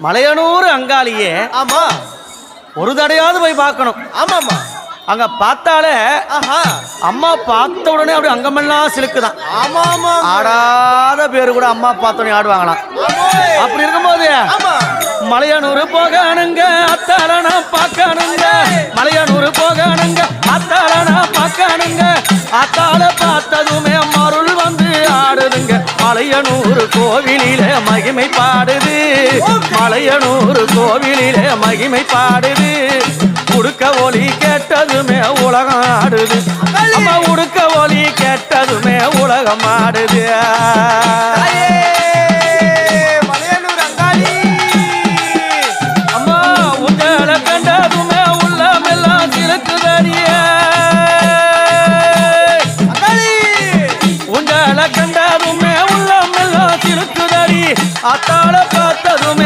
மலையனூர் அங்காளியே ஆமா ஒரு தடையாவது போய் பார்க்கணும். ஆமாமா அங்க பார்த்தாலே ஆஹா அம்மா பார்த்த உடனே அப்படி அங்கமெல்லாம் சிலுக்குதான். ஆமா ஆமா ஆடாத பேரு கூட அம்மா பார்த்த உடனே ஆடுவாங்களாம். அப்படி இருக்கும்போது மலையனூர் போகணுங்க அத்தாலனா பார்க்கணுங்க, மலையனூர் போகணுங்க அத்தாலனா பார்க்கணுங்க, அத்தால பார்த்ததுமே மருள் வந்து ஆடுதுங்க. மலையனூர் கோவிலிலே மகிமை பாடுது, மலையனூர் கோவிலிலே மகிமை பாடுது. உடுக்க ஒலி கேட்டதுமே உலகம் ஆடுது, அம்மா உடுக்க ஒலி கேட்டதுமே உலகம் ஆடுது. மலையனூர் அங்காளி அம்மா உங்களை கண்டதுமே உள்ளமெல்லாம் சிலுக்குதடிய, உங்களை கண்டதுமே உள்ளமெல்லாம் சிலுக்குதடி, அத்தாள பார்த்ததுமே